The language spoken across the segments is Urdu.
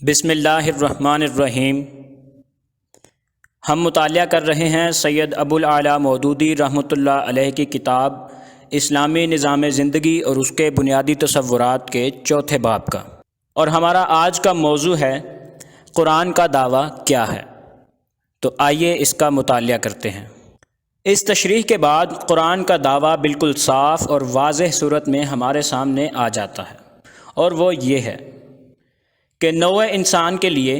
بسم اللہ الرحمن الرحیم۔ ہم مطالعہ کر رہے ہیں سید ابو الاعلیٰ مودودی رحمۃ اللہ علیہ کی کتاب اسلامی نظام زندگی اور اس کے بنیادی تصورات کے چوتھے باب کا، اور ہمارا آج کا موضوع ہے قرآن کا دعویٰ کیا ہے۔ تو آئیے اس کا مطالعہ کرتے ہیں۔ اس تشریح کے بعد قرآن کا دعویٰ بالکل صاف اور واضح صورت میں ہمارے سامنے آ جاتا ہے، اور وہ یہ ہے کہ نوع انسان کے لیے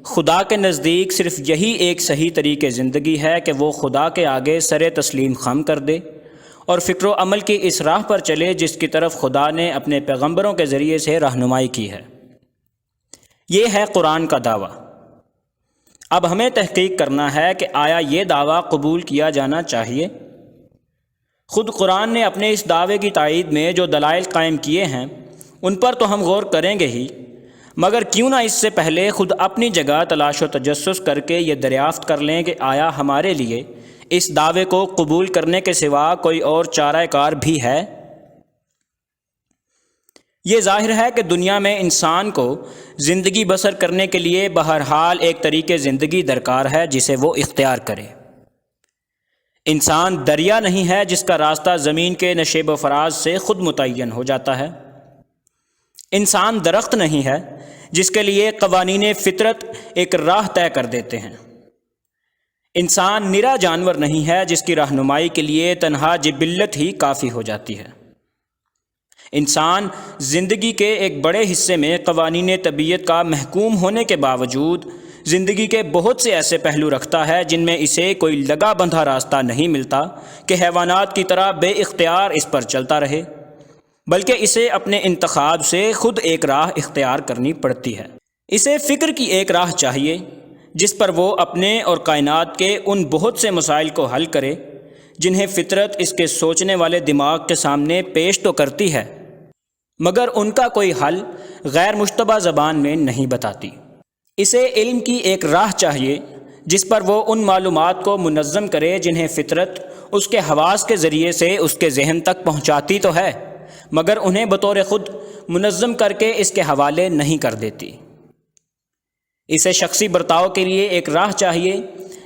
خدا کے نزدیک صرف یہی ایک صحیح طریقے زندگی ہے کہ وہ خدا کے آگے سر تسلیم خم کر دے اور فکر و عمل کی اس راہ پر چلے جس کی طرف خدا نے اپنے پیغمبروں کے ذریعے سے رہنمائی کی ہے۔ یہ ہے قرآن کا دعویٰ۔ اب ہمیں تحقیق کرنا ہے کہ آیا یہ دعویٰ قبول کیا جانا چاہیے؟ خود قرآن نے اپنے اس دعوے کی تائید میں جو دلائل قائم کیے ہیں ان پر تو ہم غور کریں گے ہی، مگر کیوں نہ اس سے پہلے خود اپنی جگہ تلاش و تجسس کر کے یہ دریافت کر لیں کہ آیا ہمارے لیے اس دعوے کو قبول کرنے کے سوا کوئی اور چارہ کار بھی ہے؟ یہ ظاہر ہے کہ دنیا میں انسان کو زندگی بسر کرنے کے لیے بہرحال ایک طریقے زندگی درکار ہے جسے وہ اختیار کرے۔ انسان دریا نہیں ہے جس کا راستہ زمین کے نشیب و فراز سے خود متعین ہو جاتا ہے۔ انسان درخت نہیں ہے جس کے لیے قوانین فطرت ایک راہ طے کر دیتے ہیں۔ انسان نرا جانور نہیں ہے جس کی رہنمائی کے لیے تنہا جبلت ہی کافی ہو جاتی ہے۔ انسان زندگی کے ایک بڑے حصے میں قوانین طبیعت کا محکوم ہونے کے باوجود زندگی کے بہت سے ایسے پہلو رکھتا ہے جن میں اسے کوئی لگا بندھا راستہ نہیں ملتا کہ حیوانات کی طرح بے اختیار اس پر چلتا رہے، بلکہ اسے اپنے انتخاب سے خود ایک راہ اختیار کرنی پڑتی ہے۔ اسے فکر کی ایک راہ چاہیے جس پر وہ اپنے اور کائنات کے ان بہت سے مسائل کو حل کرے جنہیں فطرت اس کے سوچنے والے دماغ کے سامنے پیش تو کرتی ہے، مگر ان کا کوئی حل غیر مشتبہ زبان میں نہیں بتاتی۔ اسے علم کی ایک راہ چاہیے جس پر وہ ان معلومات کو منظم کرے جنہیں فطرت اس کے حواس کے ذریعے سے اس کے ذہن تک پہنچاتی تو ہے، مگر انہیں بطور خود منظم کر کے اس کے حوالے نہیں کر دیتی۔ اسے شخصی برتاؤ کے لیے ایک راہ چاہیے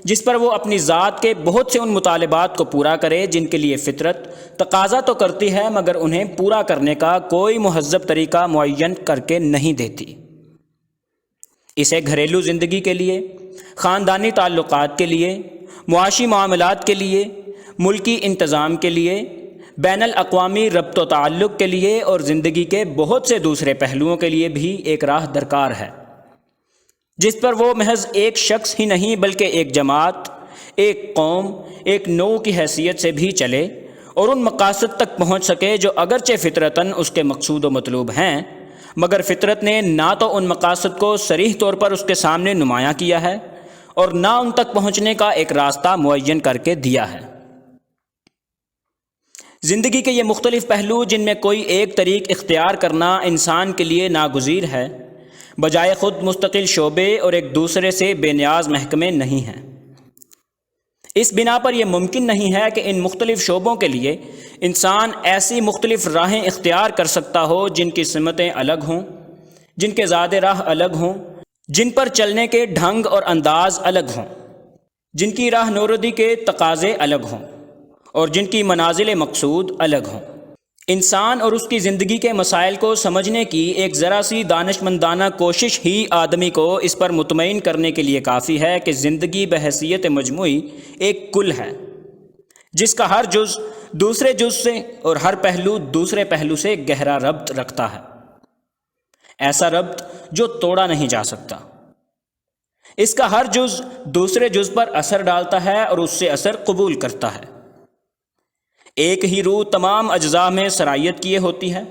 جس پر وہ اپنی ذات کے بہت سے ان مطالبات کو پورا کرے جن کے لیے فطرت تقاضا تو کرتی ہے مگر انہیں پورا کرنے کا کوئی مہذب طریقہ معین کر کے نہیں دیتی۔ اسے گھریلو زندگی کے لیے، خاندانی تعلقات کے لیے، معاشی معاملات کے لیے، ملکی انتظام کے لیے، بین الاقوامی ربط و تعلق کے لیے اور زندگی کے بہت سے دوسرے پہلوؤں کے لیے بھی ایک راہ درکار ہے جس پر وہ محض ایک شخص ہی نہیں بلکہ ایک جماعت، ایک قوم، ایک نوع کی حیثیت سے بھی چلے اور ان مقاصد تک پہنچ سکے جو اگرچہ فطرتاً اس کے مقصود و مطلوب ہیں، مگر فطرت نے نہ تو ان مقاصد کو صریح طور پر اس کے سامنے نمایاں کیا ہے اور نہ ان تک پہنچنے کا ایک راستہ معین کر کے دیا ہے۔ زندگی کے یہ مختلف پہلو جن میں کوئی ایک طریق اختیار کرنا انسان کے لیے ناگزیر ہے، بجائے خود مستقل شعبے اور ایک دوسرے سے بے نیاز محکمے نہیں ہیں۔ اس بنا پر یہ ممکن نہیں ہے کہ ان مختلف شعبوں کے لیے انسان ایسی مختلف راہیں اختیار کر سکتا ہو جن کی سمتیں الگ ہوں، جن کے زاد راہ الگ ہوں، جن پر چلنے کے ڈھنگ اور انداز الگ ہوں، جن کی راہ نوردی کے تقاضے الگ ہوں اور جن کی منازل مقصود الگ ہوں۔ انسان اور اس کی زندگی کے مسائل کو سمجھنے کی ایک ذرا سی دانشمندانہ کوشش ہی آدمی کو اس پر مطمئن کرنے کے لیے کافی ہے کہ زندگی بحیثیت مجموعی ایک کل ہے جس کا ہر جز دوسرے جز سے اور ہر پہلو دوسرے پہلو سے گہرا ربط رکھتا ہے، ایسا ربط جو توڑا نہیں جا سکتا۔ اس کا ہر جز دوسرے جز پر اثر ڈالتا ہے اور اس سے اثر قبول کرتا ہے۔ ایک ہی روح تمام اجزاء میں سرایت کیے ہوتی ہے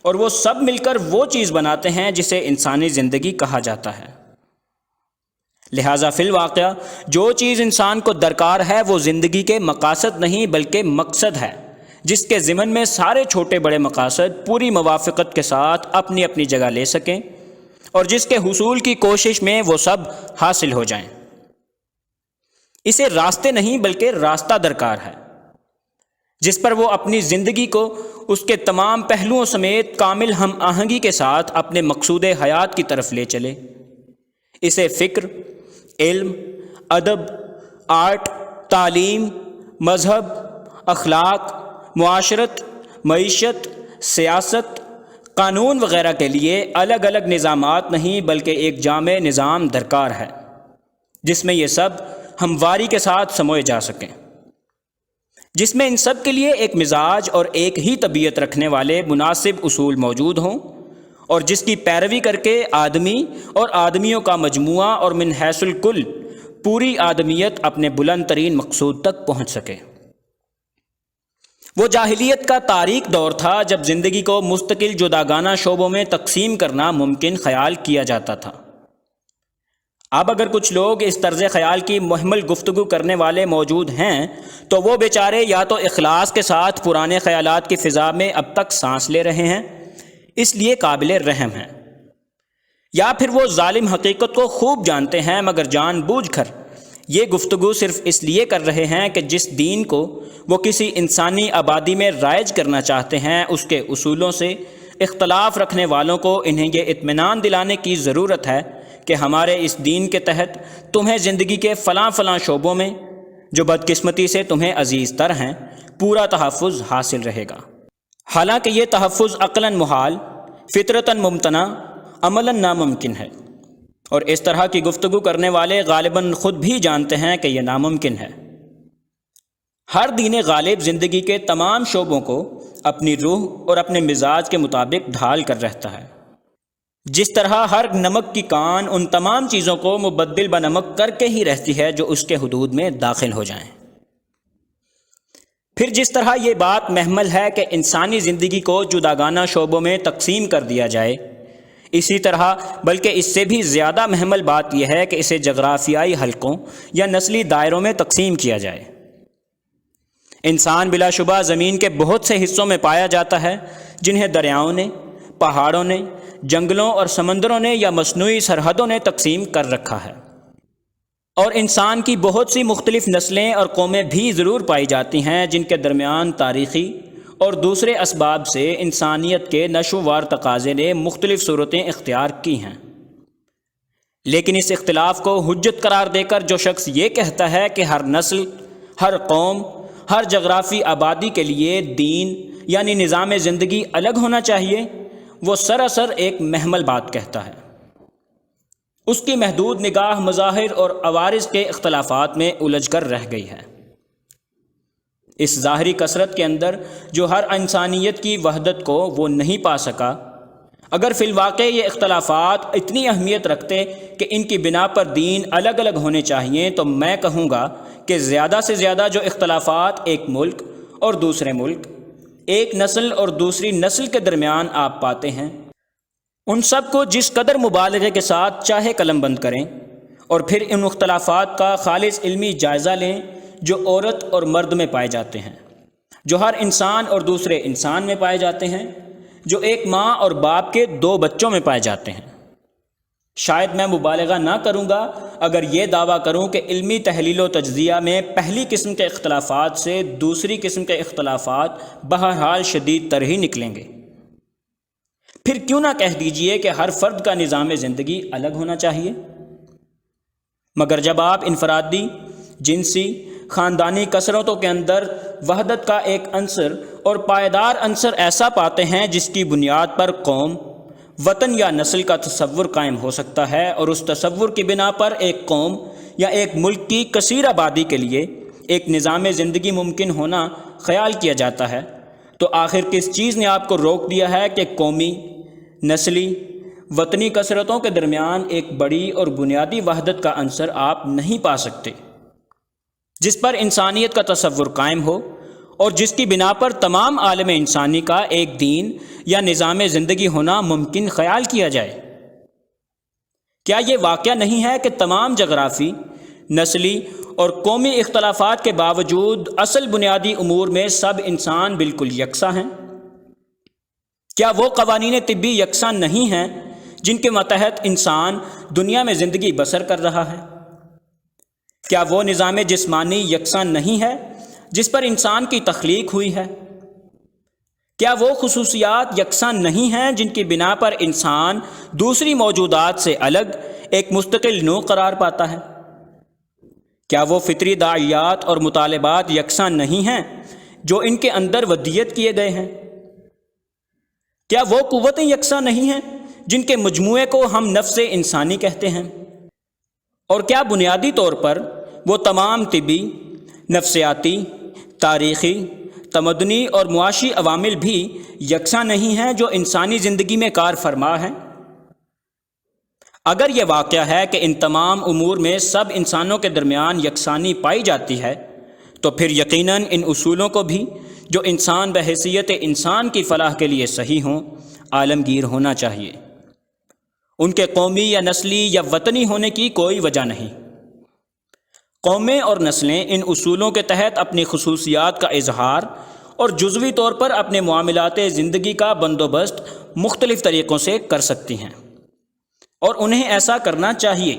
اور وہ سب مل کر وہ چیز بناتے ہیں جسے انسانی زندگی کہا جاتا ہے۔ لہٰذا فی الواقع جو چیز انسان کو درکار ہے وہ زندگی کے مقاصد نہیں بلکہ مقصد ہے جس کے ضمن میں سارے چھوٹے بڑے مقاصد پوری موافقت کے ساتھ اپنی اپنی جگہ لے سکیں اور جس کے حصول کی کوشش میں وہ سب حاصل ہو جائیں۔ اسے راستے نہیں بلکہ راستہ درکار ہے جس پر وہ اپنی زندگی کو اس کے تمام پہلوؤں سمیت کامل ہم آہنگی کے ساتھ اپنے مقصود حیات کی طرف لے چلے۔ اسے فکر، علم، ادب، آرٹ، تعلیم، مذہب، اخلاق، معاشرت، معیشت، سیاست، قانون وغیرہ کے لیے الگ الگ نظامات نہیں بلکہ ایک جامع نظام درکار ہے جس میں یہ سب ہمواری کے ساتھ سموئے جا سکیں، جس میں ان سب کے لیے ایک مزاج اور ایک ہی طبیعت رکھنے والے مناسب اصول موجود ہوں، اور جس کی پیروی کر کے آدمی اور آدمیوں کا مجموعہ اور من حیث الکل پوری آدمیت اپنے بلند ترین مقصود تک پہنچ سکے۔ وہ جاہلیت کا تاریک دور تھا جب زندگی کو مستقل جداگانہ شعبوں میں تقسیم کرنا ممکن خیال کیا جاتا تھا۔ اب اگر کچھ لوگ اس طرز خیال کی محمل گفتگو کرنے والے موجود ہیں تو وہ بیچارے یا تو اخلاص کے ساتھ پرانے خیالات کی فضا میں اب تک سانس لے رہے ہیں، اس لیے قابل رحم ہیں، یا پھر وہ ظالم حقیقت کو خوب جانتے ہیں مگر جان بوجھ کر یہ گفتگو صرف اس لیے کر رہے ہیں کہ جس دین کو وہ کسی انسانی آبادی میں رائج کرنا چاہتے ہیں اس کے اصولوں سے اختلاف رکھنے والوں کو انہیں یہ اطمینان دلانے کی ضرورت ہے کہ ہمارے اس دین کے تحت تمہیں زندگی کے فلاں فلاں شعبوں میں جو بدقسمتی سے تمہیں عزیز تر ہیں پورا تحفظ حاصل رہے گا، حالانکہ یہ تحفظ عقلاً محال، فطرتاً ممتنع، عملاً ناممکن ہے، اور اس طرح کی گفتگو کرنے والے غالباً خود بھی جانتے ہیں کہ یہ ناممکن ہے۔ ہر دین غالب زندگی کے تمام شعبوں کو اپنی روح اور اپنے مزاج کے مطابق ڈھال کر رہتا ہے، جس طرح ہر نمک کی کان ان تمام چیزوں کو مبدل بنمک کر کے ہی رہتی ہے جو اس کے حدود میں داخل ہو جائیں۔ پھر جس طرح یہ بات محمل ہے کہ انسانی زندگی کو جداگانہ شعبوں میں تقسیم کر دیا جائے، اسی طرح بلکہ اس سے بھی زیادہ محمل بات یہ ہے کہ اسے جغرافیائی حلقوں یا نسلی دائروں میں تقسیم کیا جائے۔ انسان بلا شبہ زمین کے بہت سے حصوں میں پایا جاتا ہے جنہیں دریاؤں نے، پہاڑوں نے، جنگلوں اور سمندروں نے یا مصنوعی سرحدوں نے تقسیم کر رکھا ہے، اور انسان کی بہت سی مختلف نسلیں اور قومیں بھی ضرور پائی جاتی ہیں جن کے درمیان تاریخی اور دوسرے اسباب سے انسانیت کے نشووار تقاضے نے مختلف صورتیں اختیار کی ہیں۔ لیکن اس اختلاف کو حجت قرار دے کر جو شخص یہ کہتا ہے کہ ہر نسل، ہر قوم، ہر جغرافی آبادی کے لیے دین یعنی نظام زندگی الگ ہونا چاہیے، وہ سراسر ایک محمل بات کہتا ہے۔ اس کی محدود نگاہ مظاہر اور عوارض کے اختلافات میں الجھ کر رہ گئی ہے۔ اس ظاہری کثرت کے اندر جو ہر انسانیت کی وحدت کو وہ نہیں پا سکا، اگر فی الواقع یہ اختلافات اتنی اہمیت رکھتے کہ ان کی بنا پر دین الگ الگ ہونے چاہیے تو میں کہوں گا کہ زیادہ سے زیادہ جو اختلافات ایک ملک اور دوسرے ملک، ایک نسل اور دوسری نسل کے درمیان آپ پاتے ہیں، ان سب کو جس قدر مبالغے کے ساتھ چاہے قلم بند کریں اور پھر ان اختلافات کا خالص علمی جائزہ لیں جو عورت اور مرد میں پائے جاتے ہیں، جو ہر انسان اور دوسرے انسان میں پائے جاتے ہیں، جو ایک ماں اور باپ کے دو بچوں میں پائے جاتے ہیں۔ شاید میں مبالغہ نہ کروں گا اگر یہ دعویٰ کروں کہ علمی تحلیل و تجزیہ میں پہلی قسم کے اختلافات سے دوسری قسم کے اختلافات بہرحال شدید تر ہی نکلیں گے۔ پھر کیوں نہ کہہ دیجئے کہ ہر فرد کا نظام زندگی الگ ہونا چاہیے؟ مگر جب آپ انفرادی، جنسی، خاندانی کثرتوں کے اندر وحدت کا ایک عنصر اور پائیدار عنصر ایسا پاتے ہیں جس کی بنیاد پر قوم، وطن یا نسل کا تصور قائم ہو سکتا ہے، اور اس تصور کی بنا پر ایک قوم یا ایک ملک کی کثیر آبادی کے لیے ایک نظام زندگی ممکن ہونا خیال کیا جاتا ہے، تو آخر کس چیز نے آپ کو روک دیا ہے کہ قومی، نسلی، وطنی کثرتوں کے درمیان ایک بڑی اور بنیادی وحدت کا عنصر آپ نہیں پا سکتے جس پر انسانیت کا تصور قائم ہو اور جس کی بنا پر تمام عالم انسانی کا ایک دین یا نظام زندگی ہونا ممکن خیال کیا جائے؟ کیا یہ واقعہ نہیں ہے کہ تمام جغرافی، نسلی اور قومی اختلافات کے باوجود اصل بنیادی امور میں سب انسان بالکل یکساں ہیں؟ کیا وہ قوانین طبی یکساں نہیں ہیں جن کے ماتحت انسان دنیا میں زندگی بسر کر رہا ہے؟ کیا وہ نظام جسمانی یکساں نہیں ہے جس پر انسان کی تخلیق ہوئی ہے؟ کیا وہ خصوصیات یکساں نہیں ہیں جن کی بنا پر انسان دوسری موجودات سے الگ ایک مستقل نوع قرار پاتا ہے؟ کیا وہ فطری داعیات اور مطالبات یکساں نہیں ہیں جو ان کے اندر ودیت کیے گئے ہیں؟ کیا وہ قوتیں یکساں نہیں ہیں جن کے مجموعے کو ہم نفس انسانی کہتے ہیں؟ اور کیا بنیادی طور پر وہ تمام طبی، نفسیاتی، تاریخی، تمدنی اور معاشی عوامل بھی یکساں نہیں ہیں جو انسانی زندگی میں کار فرما ہیں؟ اگر یہ واقعہ ہے کہ ان تمام امور میں سب انسانوں کے درمیان یکسانی پائی جاتی ہے تو پھر یقیناً ان اصولوں کو بھی جو انسان بحیثیت انسان کی فلاح کے لیے صحیح ہوں عالمگیر ہونا چاہیے۔ ان کے قومی یا نسلی یا وطنی ہونے کی کوئی وجہ نہیں۔ قومیں اور نسلیں ان اصولوں کے تحت اپنی خصوصیات کا اظہار اور جزوی طور پر اپنے معاملات زندگی کا بندوبست مختلف طریقوں سے کر سکتی ہیں، اور انہیں ایسا کرنا چاہیے،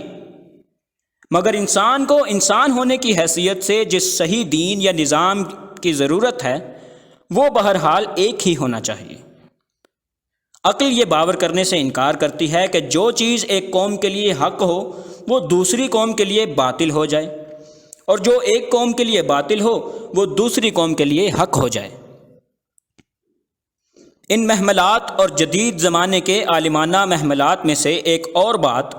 مگر انسان کو انسان ہونے کی حیثیت سے جس صحیح دین یا نظام کی ضرورت ہے وہ بہرحال ایک ہی ہونا چاہیے۔ عقل یہ باور کرنے سے انکار کرتی ہے کہ جو چیز ایک قوم کے لیے حق ہو وہ دوسری قوم کے لیے باطل ہو جائے، اور جو ایک قوم کے لیے باطل ہو وہ دوسری قوم کے لیے حق ہو جائے۔ ان محملات اور جدید زمانے کے عالمانہ محملات میں سے ایک اور بات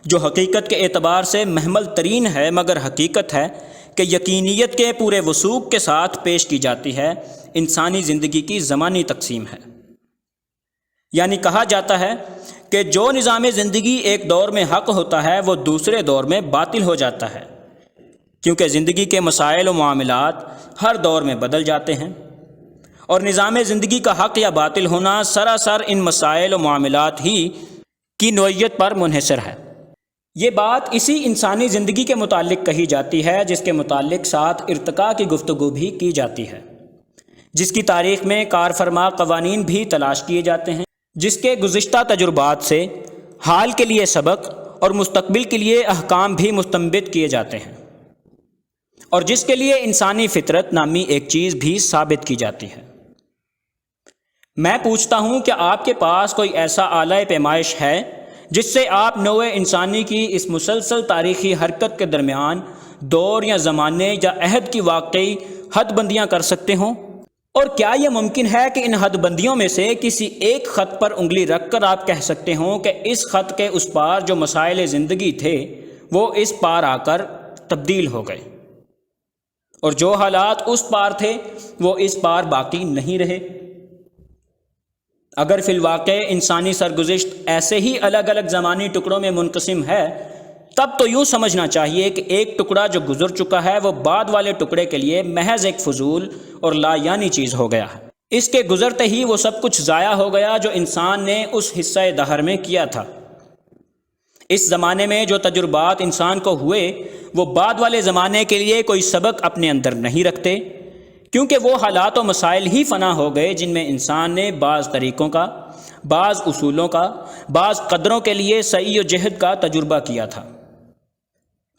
جو حقیقت کے اعتبار سے محمل ترین ہے مگر حقیقت ہے کہ یقینیت کے پورے وثوق کے ساتھ پیش کی جاتی ہے، انسانی زندگی کی زمانی تقسیم ہے۔ یعنی کہا جاتا ہے کہ جو نظام زندگی ایک دور میں حق ہوتا ہے وہ دوسرے دور میں باطل ہو جاتا ہے، کیونکہ زندگی کے مسائل و معاملات ہر دور میں بدل جاتے ہیں، اور نظام زندگی کا حق یا باطل ہونا سراسر ان مسائل و معاملات ہی کی نوعیت پر منحصر ہے۔ یہ بات اسی انسانی زندگی کے متعلق کہی جاتی ہے جس کے متعلق ساتھ ارتقاء کی گفتگو بھی کی جاتی ہے، جس کی تاریخ میں کار فرما قوانین بھی تلاش کیے جاتے ہیں، جس کے گزشتہ تجربات سے حال کے لیے سبق اور مستقبل کے لیے احکام بھی مستنبط کیے جاتے ہیں، اور جس کے لیے انسانی فطرت نامی ایک چیز بھی ثابت کی جاتی ہے۔ میں پوچھتا ہوں کہ آپ کے پاس کوئی ایسا آلہ پیمائش ہے جس سے آپ نوع انسانی کی اس مسلسل تاریخی حرکت کے درمیان دور یا زمانے یا عہد کی واقعی حد بندیاں کر سکتے ہوں؟ اور کیا یہ ممکن ہے کہ ان حد بندیوں میں سے کسی ایک خط پر انگلی رکھ کر آپ کہہ سکتے ہوں کہ اس خط کے اس پار جو مسائل زندگی تھے وہ اس پار آ کر تبدیل ہو گئے، اور جو حالات اس پار تھے وہ اس پار باقی نہیں رہے؟ اگر فی الواقع انسانی سرگزشت ایسے ہی الگ الگ زمانی ٹکڑوں میں منقسم ہے تب تو یوں سمجھنا چاہیے کہ ایک ٹکڑا جو گزر چکا ہے وہ بعد والے ٹکڑے کے لیے محض ایک فضول اور لا یعنی چیز ہو گیا ہے۔ اس کے گزرتے ہی وہ سب کچھ ضائع ہو گیا جو انسان نے اس حصہ دہر میں کیا تھا۔ اس زمانے میں جو تجربات انسان کو ہوئے وہ بعد والے زمانے کے لیے کوئی سبق اپنے اندر نہیں رکھتے، کیونکہ وہ حالات و مسائل ہی فنا ہو گئے جن میں انسان نے بعض طریقوں کا، بعض اصولوں کا، بعض قدروں کے لیے سعی و جہد کا تجربہ کیا تھا۔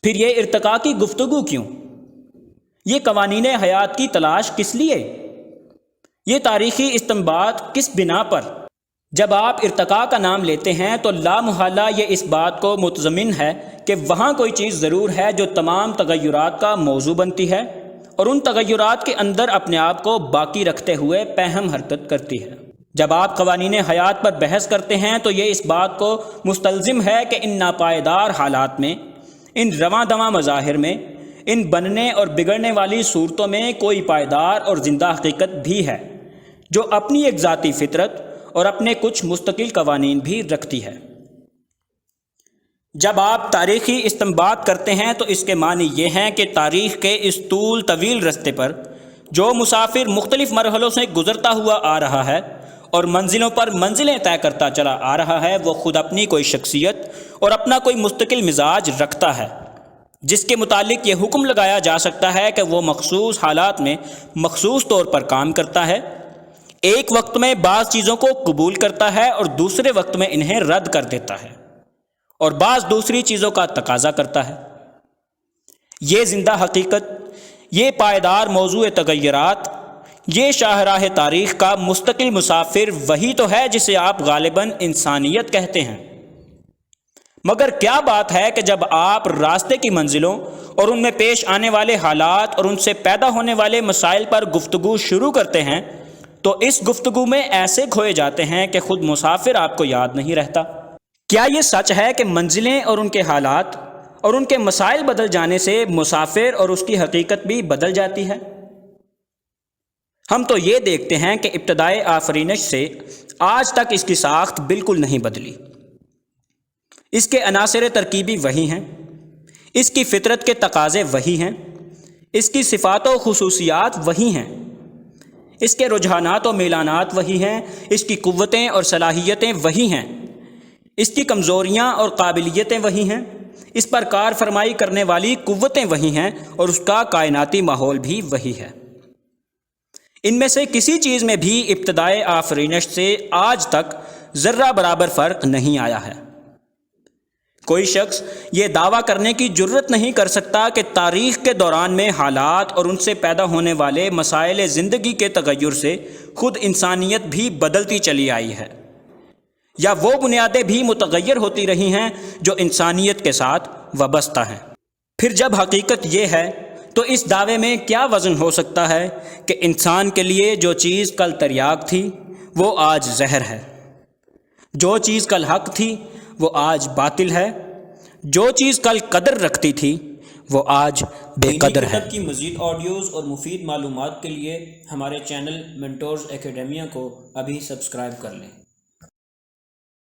پھر یہ ارتقاء کی گفتگو کیوں؟ یہ قوانین حیات کی تلاش کس لیے؟ یہ تاریخی استنباط کس بنا پر؟ جب آپ ارتقاء کا نام لیتے ہیں تو لا محالہ یہ اس بات کو متضمن ہے کہ وہاں کوئی چیز ضرور ہے جو تمام تغیرات کا موضوع بنتی ہے اور ان تغیرات کے اندر اپنے آپ کو باقی رکھتے ہوئے پہم حرکت کرتی ہے۔ جب آپ قوانین حیات پر بحث کرتے ہیں تو یہ اس بات کو مستلزم ہے کہ ان ناپائیدار حالات میں، ان رواں دواں مظاہر میں، ان بننے اور بگڑنے والی صورتوں میں کوئی پائیدار اور زندہ حقیقت بھی ہے جو اپنی ایک ذاتی فطرت اور اپنے کچھ مستقل قوانین بھی رکھتی ہے۔ جب آپ تاریخی استنباط کرتے ہیں تو اس کے معنی یہ ہیں کہ تاریخ کے اس طویل رستے پر جو مسافر مختلف مرحلوں سے گزرتا ہوا آ رہا ہے اور منزلوں پر منزلیں طے کرتا چلا آ رہا ہے، وہ خود اپنی کوئی شخصیت اور اپنا کوئی مستقل مزاج رکھتا ہے جس کے متعلق یہ حکم لگایا جا سکتا ہے کہ وہ مخصوص حالات میں مخصوص طور پر کام کرتا ہے، ایک وقت میں بعض چیزوں کو قبول کرتا ہے اور دوسرے وقت میں انہیں رد کر دیتا ہے اور بعض دوسری چیزوں کا تقاضا کرتا ہے۔ یہ زندہ حقیقت، یہ پائیدار موضوع تغیرات، یہ شاہراہ تاریخ کا مستقل مسافر وہی تو ہے جسے آپ غالباً انسانیت کہتے ہیں، مگر کیا بات ہے کہ جب آپ راستے کی منزلوں اور ان میں پیش آنے والے حالات اور ان سے پیدا ہونے والے مسائل پر گفتگو شروع کرتے ہیں تو اس گفتگو میں ایسے کھوئے جاتے ہیں کہ خود مسافر آپ کو یاد نہیں رہتا۔ کیا یہ سچ ہے کہ منزلیں اور ان کے حالات اور ان کے مسائل بدل جانے سے مسافر اور اس کی حقیقت بھی بدل جاتی ہے؟ ہم تو یہ دیکھتے ہیں کہ ابتدائے آفرینش سے آج تک اس کی ساخت بالکل نہیں بدلی۔ اس کے عناصر ترکیبی وہی ہیں، اس کی فطرت کے تقاضے وہی ہیں، اس کی صفات و خصوصیات وہی ہیں، اس کے رجحانات و میلانات وہی ہیں، اس کی قوتیں اور صلاحیتیں وہی ہیں، اس کی کمزوریاں اور قابلیتیں وہی ہیں، اس پر کار فرمائی کرنے والی قوتیں وہی ہیں، اور اس کا کائناتی ماحول بھی وہی ہے۔ ان میں سے کسی چیز میں بھی ابتدائے آفرینش سے آج تک ذرہ برابر فرق نہیں آیا ہے۔ کوئی شخص یہ دعویٰ کرنے کی جرت نہیں کر سکتا کہ تاریخ کے دوران میں حالات اور ان سے پیدا ہونے والے مسائل زندگی کے تغیر سے خود انسانیت بھی بدلتی چلی آئی ہے، یا وہ بنیادیں بھی متغیر ہوتی رہی ہیں جو انسانیت کے ساتھ وابستہ ہیں۔ پھر جب حقیقت یہ ہے تو اس دعوے میں کیا وزن ہو سکتا ہے کہ انسان کے لیے جو چیز کل تریاق تھی وہ آج زہر ہے، جو چیز کل حق تھی وہ آج باطل ہے، جو چیز کل قدر رکھتی تھی وہ آج بے قدر ہے۔ کی مزید آڈیوز اور مفید معلومات کے لیے ہمارے چینل منٹورز اکیڈیمیا کو ابھی سبسکرائب کر لیں۔